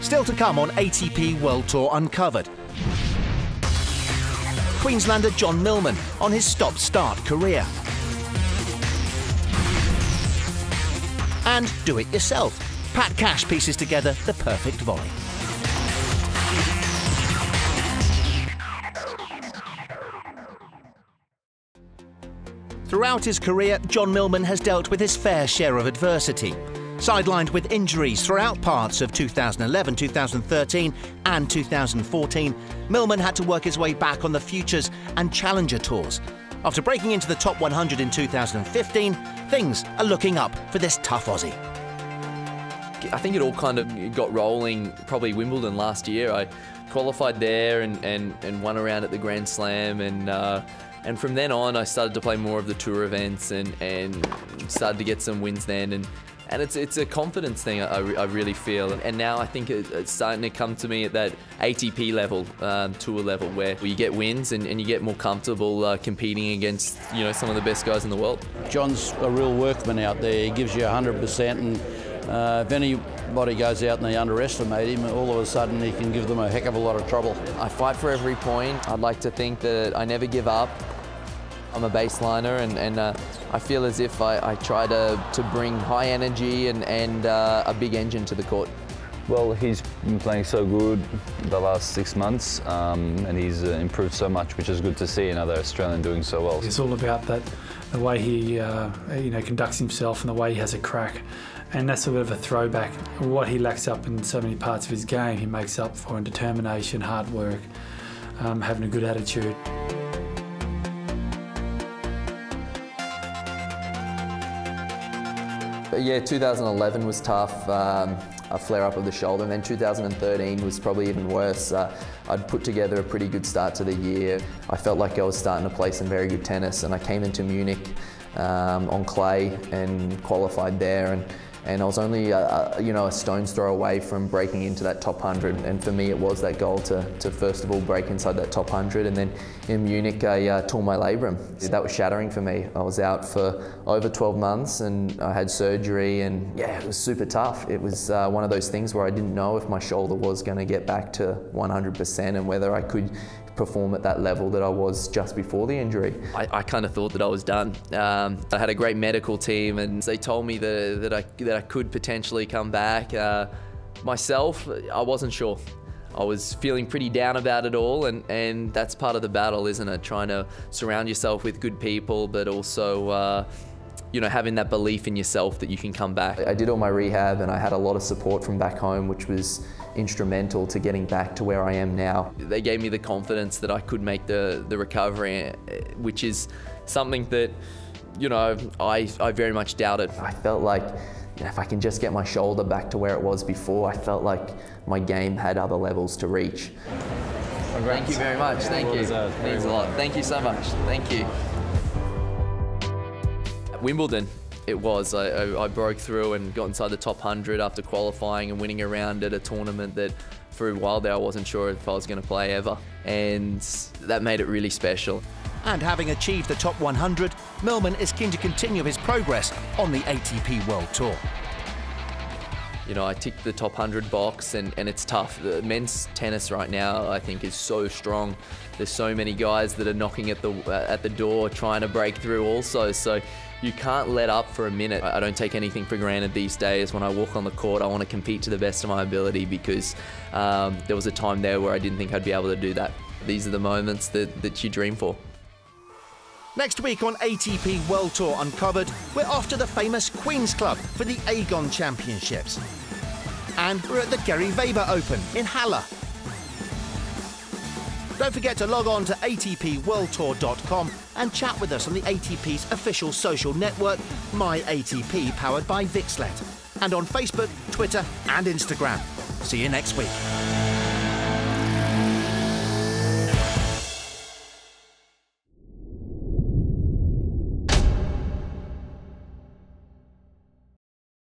Still to come on ATP World Tour Uncovered. Queenslander John Millman on his stop-start career. And do it yourself. Pat Cash pieces together the perfect volley. Throughout his career, John Millman has dealt with his fair share of adversity. Sidelined with injuries throughout parts of 2011, 2013 and 2014, Millman had to work his way back on the Futures and Challenger tours. After breaking into the top 100 in 2015, things are looking up for this tough Aussie. I think it all kind of got rolling probably Wimbledon last year. I qualified there and won a round at the Grand Slam, and from then on I started to play more of the tour events and started to get some wins then. And it's a confidence thing, I really feel. And now I think it's starting to come to me at that ATP level, tour level, where you get wins and you get more comfortable competing against, you know, some of the best guys in the world. John's a real workman out there. He gives you 100%, and if anybody goes out and they underestimate him, all of a sudden he can give them a heck of a lot of trouble. I fight for every point. I'd like to think that I never give up. I'm a baseliner, and I feel as if I try to bring high energy and a big engine to the court. Well, he's been playing so good the last 6 months, and he's improved so much, which is good to see another Australian doing so well. It's all about the way he conducts himself and the way he has a crack. And that's a bit of a throwback. What he lacks up in so many parts of his game, he makes up for in determination, hard work, having a good attitude. But yeah, 2011 was tough, a flare-up of the shoulder, and then 2013 was probably even worse. I'd put together a pretty good start to the year. I felt like I was starting to play some very good tennis, and I came into Munich on clay and qualified there, and I was only a stone's throw away from breaking into that top 100. And for me, it was that goal to first of all break inside that top 100. And then in Munich, I tore my labrum. That was shattering for me. I was out for over 12 months, and I had surgery, and yeah, it was super tough. It was one of those things where I didn't know if my shoulder was going to get back to 100% and whether I could perform at that level that I was just before the injury. I kind of thought that I was done. I had a great medical team, and they told me that I could potentially come back. Myself, I wasn't sure. I was feeling pretty down about it all, and that's part of the battle, isn't it? Trying to surround yourself with good people, but also having that belief in yourself that you can come back. I did all my rehab, and I had a lot of support from back home, which was instrumental to getting back to where I am now. They gave me the confidence that I could make the recovery, which is something that, I very much doubted. I felt like, if I can just get my shoulder back to where it was before, I felt like my game had other levels to reach. Congrats. Thank you very much. Thank you. It means a lot. Thank you so much. Thank you. Wimbledon, it was. I broke through and got inside the top 100 after qualifying and winning a round at a tournament that for a while there I wasn't sure if I was going to play ever, and that made it really special. And having achieved the top 100, Millman is keen to continue his progress on the ATP World Tour. I ticked the top 100 box, and it's tough. The men's tennis right now, I think, is so strong. There's so many guys that are knocking at the door trying to break through also, so you can't let up for a minute. I don't take anything for granted these days. When I walk on the court, I want to compete to the best of my ability, because there was a time there where I didn't think I'd be able to do that. These are the moments that you dream for. Next week on ATP World Tour Uncovered, we're off to the famous Queen's Club for the Aegon Championships. And we're at the Gary Weber Open in Halle. Don't forget to log on to atpworldtour.com and chat with us on the ATP's official social network, MyATP, powered by Vixlet, and on Facebook, Twitter and Instagram. See you next week.